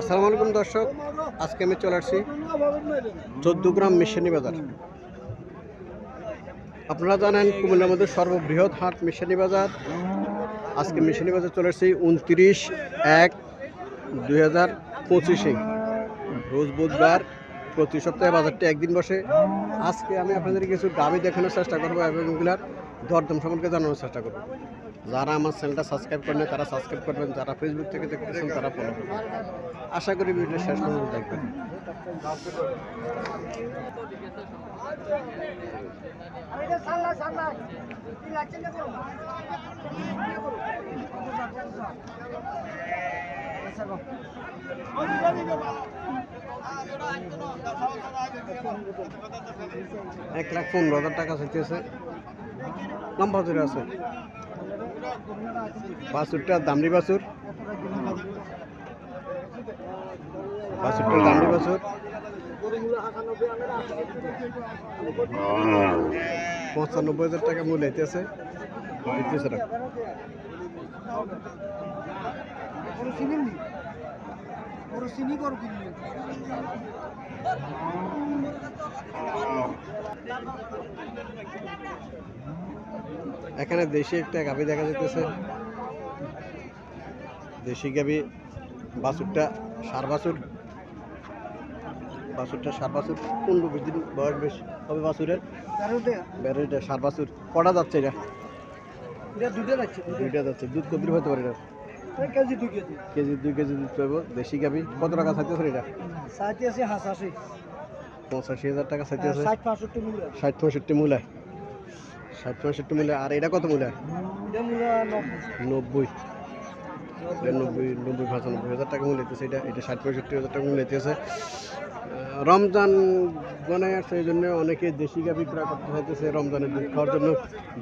আসসালামু আলাইকুম দর্শক, আজকে আমি চলে আসছি 14 গ্রাম মিশানি বাজার। আপনারা জানেন কুমিল্লার মধ্যে সর্ববৃহৎ হাট মিশানি বাজার। আজকে মিশানি বাজার চলে আসছি 29/1/2025 রোজ বুধবার। প্রতি সপ্তাহে বাজারটি একদিন বসে। আজকে আমি আপনাদের কিছু দাবি দেখানোর চেষ্টা করবো এবং এগুলার দরদাম সম্পর্কে জানানোর চেষ্টা করবো। যারা আমার চ্যানেলটা সাবস্ক্রাইব করেন তারা সাবস্ক্রাইব করবেন, যারা ফেসবুক থেকে দেখতেছেন তারা ফলো করবেন। আশা করি ভিডিও শেষ পর্যন্ত দেখবেন। $1,15,000 চাইতেছে, লম্বা জোরে আছে। বাছুরটা দামড়ি বাছুর, বাছুরটার দামড়ি বাছুর। 95,000 টাকা মূল্য হইতেছে। এখানে দেশি একটা গাভী দেখা যাইতেছে। দেশি গাভী, বাছুরটা সার বাছুর, বাছুরটা সার বাছুর। 15-20 দিন বয়স বেশ হবে বাছুরের। বেরোটা সার বাছুর। কটা যাচ্ছে এটা? দুইটা যাচ্ছে। দুধ কত হতে পারে এটা? কেজি 2 কেজি দুধ পাবো। দেশি গাভী কত টাকা চাইতেছে এটা? 85,000 টাকা চাইতেছে। 60-65 মূল্য। 60-65 মূল্য। আর এটা কত মূল্য? 90,000 টাকা মূল্য হইতেছে। এটা 60-65,000 টাকা মূল্য হইতেছে। রমজান গনে আসছে, এই জন্য অনেকে দেশি গাভী ক্রয় করতে চাইতেছে। রমজানের দুধ খাওয়ার জন্য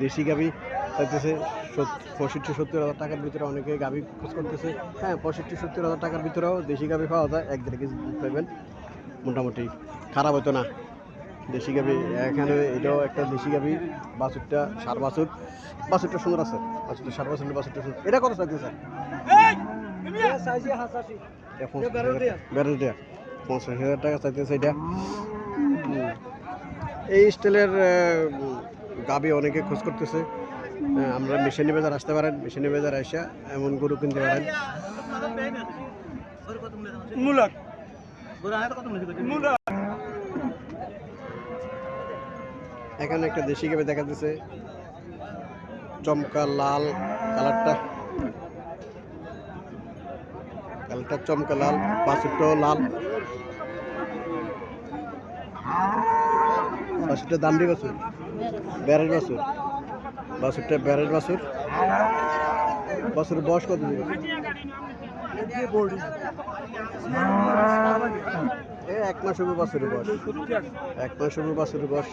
দেশি গাভী চাইতেছে। 65-70 হাজার টাকার ভিতরে অনেকে গাভী খোঁজ করতেছে। হ্যাঁ, 65-70 হাজার টাকার ভিতরেও দেশি গাভী পাওয়া যায়। 1-1.5 কেজি দুধ পাইবেন, মোটামুটি খারাপ হতো না দেশি গাভী। এখানে এটাও একটা দেশি গাভী, বাছুরটা সার বাছুর। বাছুরটা সুন্দর আছে, বাছুরটা সার বাছুর, বাছুরটা সুন্দর। এটা কত চাইতেছে? 85,000 টাকা চাইতেছে এটা। এই স্টাইলের গাভী অনেকে খোঁজ করতেছে। আমরা মিশানি বাজার আসতে পারেন, মিশানি বাজার আসা এমন গরু কিনতে পারেন। এখানে একটা দেশি গাভী দেখা যাচ্ছে, চমকা লাল কালারটা, কালারটা চমকা লাল। বাছুরটাও লাল। বাছুরটা দামড়ি বাছুর, ব্যারের বাছুর। বাছুরটা ব্যারের বাছুর। বাছুরের বয়স কত দিন? 1 মাস হবে বাছুরের বয়স। 1 মাস হবে বাছুরের বয়স।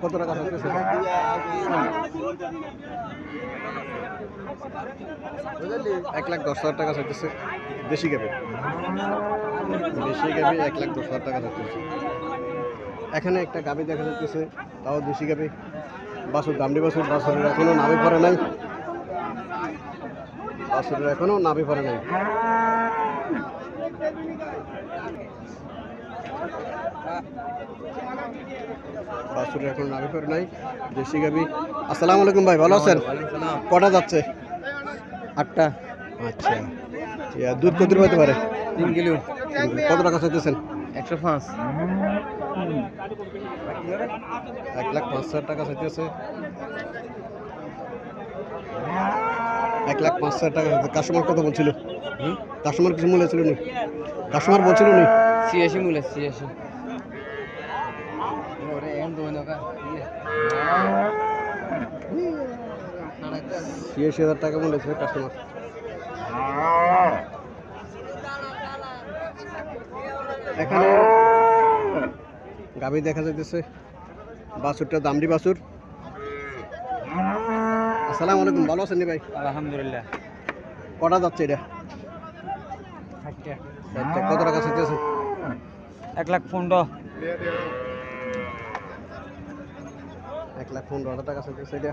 কত টাকা চাইতেছে? 1,10,000 টাকা চাইতেছে। দেশি গাভী, দেশি গাভী 1,10,000 টাকা চাইতেছে। এখানে একটা গাভী দেখা যাচ্ছে, তাও দেশি গাভী। বাছুর দামড়ি বাছুর। বাছুরের এখনো নাভি পড়ে নাই, বাছুরের এখনো নাভি পড়ে নাই। বাছুরের এখন নাভি পড়ে নাই, দেশি গাভী। আসসালামু আলাইকুম ভাই, ভালো আছেন? কটা যাচ্ছে? 8টা। আচ্ছা, দুধ কত হতে পারে? 3 কিলো। কত টাকা চাইতেছেন? 105। 1,05,000 টাকা চাইতেছে। 1,05,000 টাকা। কাস্টমার কত বলছিল? কাস্টমার কিছু মূল্য ছিল নি? কাস্টমার বলছিল নি? 86 মূল্য। 86। 86,000 টাকা মূল্য ছিল কাস্টমার। এখানে গাভী দেখা যাইতেছে, বাছুরটা দামড়ি বাছুর। আসসালামু আলাইকুম, ভালো আছেন নি ভাই? আলহামদুলিল্লাহ। কটা যাচ্ছে এটা? কত টাকা চাইতেছে? 1,15,000। 1,15,000 টাকা চাইতেছে এটা।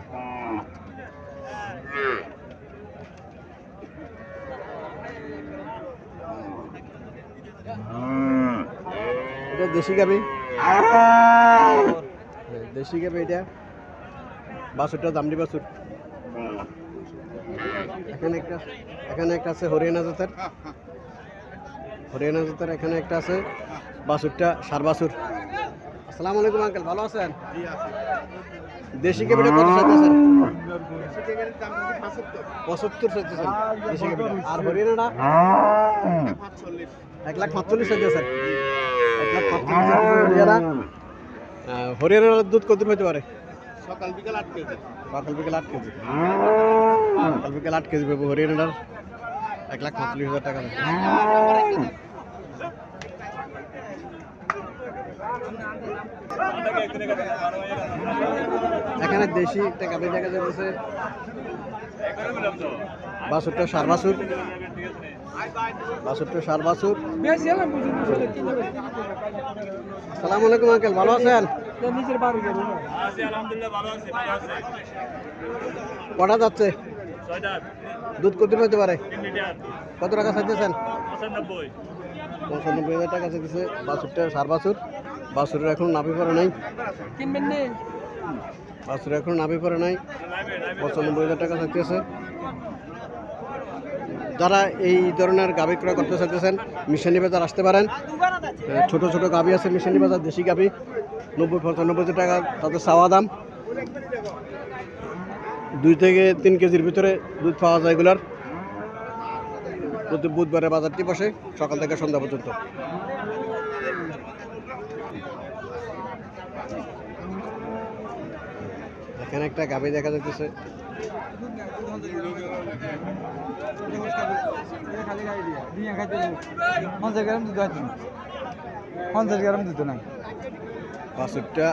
এটা দেশি গাবি, দেশি গাবি এটা। বাছুরটা দামড়ি বাছুর। এখানে একটা আছে হরিয়ানা জাতের, এখানে একটা আছে বাছুরটা সার বাছুর। আসসালামু আলাইকুম আঙ্কেল, ভালো আছেন? দেশি গাবিটা কত চাইতেছেন? 75 চাইতেছেন দেশি গাবিটা। আর হরিয়ানাটা 1,45,000 চাইতেছেন। 1,45,000 হরিয়ানা। হরিয়ানার দুধ কত হইতে পারে? সকাল বিকাল 8 কেজি। সকাল বিকাল 8 কেজি পাবো হরিয়ানার। 1,45,000 টাকা। এখানে দেশি একটা গাভী দেখা যাচ্ছে, বাছুরটা সার বাছুর। আসসালামু আলাইকুম আঙ্কেল, ভালো আছেন? কটা যাচ্ছে? দুধ কত হতে পারে? কত টাকা চাইতেছেন? 95,000 টাকা চাইতেছে। বাছুরটা সার বাছুর। বাছুরের এখন নাভি পড়ে নাই, বাছুরের এখন নাভি পড়ে নাই। 95,000 টাকা চাইতেছে। যারা এই ধরনের গাভী ক্রয় করতে চাইতেছেন মিশানি বাজার আসতে পারেন। ছোট ছোট গাভী আছে মিশানি বাজার, দেশি গাভী 90-95 টাকা তাদের চাওয়া দাম। 2 থেকে 3 কেজির ভিতরে দুধ পাওয়া যায় এগুলার। প্রতি বুধবারে বাজারটি বসে সকাল থেকে সন্ধ্যা পর্যন্ত। এখানে একটা গাভী দেখা যাচ্ছে, বাছুরটা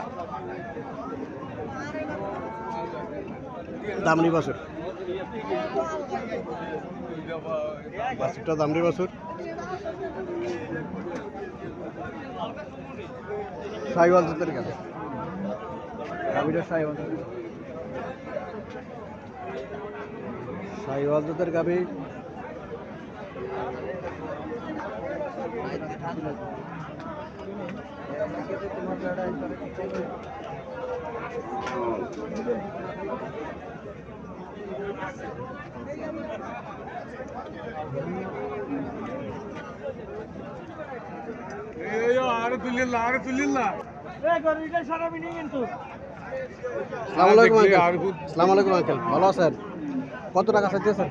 দামড়ি বাছুর। বাছুরটা দামড়ি বাছুর। সাইওয়াল জাতের গাভী, গাভীটা সাইওয়াল জাতের গাভী। আসসালামু আলাইকুম আঙ্কেল, ভালো আছেন? কত টাকা চাইতেছেন?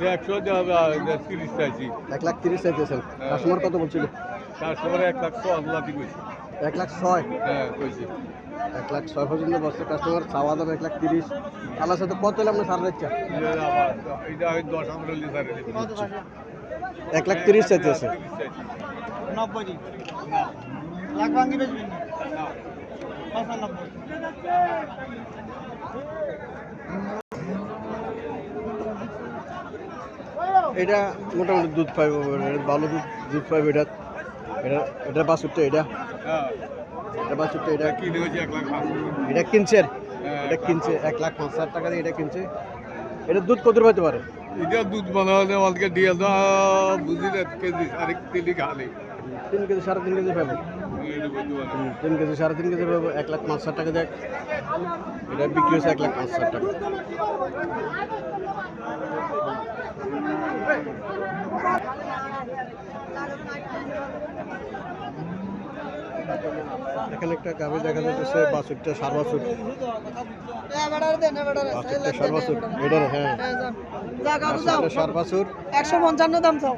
130 চাইছি। 1,30,000 চাইতেছেন। কাস্টমার কত বলছিল? কাস্টমার 1,06,000 কইছে। 1,06,000? হ্যাঁ কইছে। 1,06,000 পর্যন্ত বসছে কাস্টমার। চাওয়া দাম 1,30,000। আল্লাহর সাথে কত হলে আপনার সার দিচ্ছে? এটা আমি 10-15 লিটার দিব। 1,30,000 চাইতেছে। 90 লাখ ভাঙি বেচবেন না। 95। এটা মোটামুটি দুধ পাইব, ভালো দুধ পাইব। এটা বাছুরটা, এটা বাছুরটা, এটা কিনে হয়েছে 1,05,000। এটা কিনছেন? এটা কিনছে 1,05,000 টাকা দিয়ে এটা কিনছে। এটা দুধ কত পাইতে পারে? এটা দুধ বানালে আমাকে দিয়ে দাও, বুঝি না কেজি 3.5 খালি। 3 কেজি 3.5 কেজি পাবো। 3 কেজি 3.5 কেজি পাবো। 1,05,000 টাকা দেখ। এটা বিক্রি হচ্ছে 1,05,000 টাকা। এখানে একটা গাভী দেখা যাচ্ছে, বাছুরটা সার বাছুর। বাছুরটা সার বাছুর, এটার হ্যাঁ বাছুরটা সার বাছুর। 155 দাম চাও।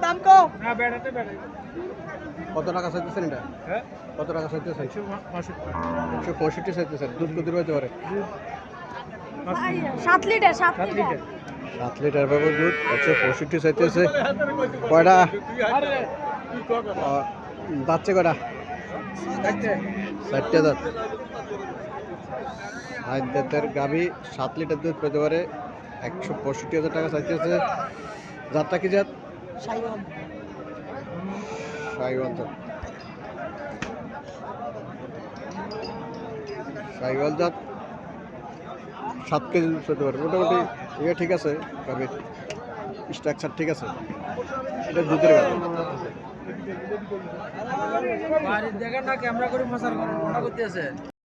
দাম কো কত টাকা চাইতেছেন এটা? কত টাকা চাইতেছেন? 165 চাইতেছেন। দুধ কত পাইতে পারে? 7 লিটার 7 লিটার পাবো দুধ। 165 চাইতেছে। কয়টা দাচ্ছে? কয়টা? 4টে দাঁত। 5 দাঁতের গাভী 7 লিটার দুধ পেতে পারে। 165,000 টাকা চাইতেছে। জাতটা কি জাত? শাহিওয়াল জাত। সাইওয়াল জাত 7 কেজি হতে পারে মোটামুটি। ইয়ে ঠিক আছে, গাভীর স্ট্রাকচার ঠিক আছে, এটা দুধের গাভী। বাড়ির দেখেন না ক্যামেরা করে প্রচার করেন, ওটা করতে আছে।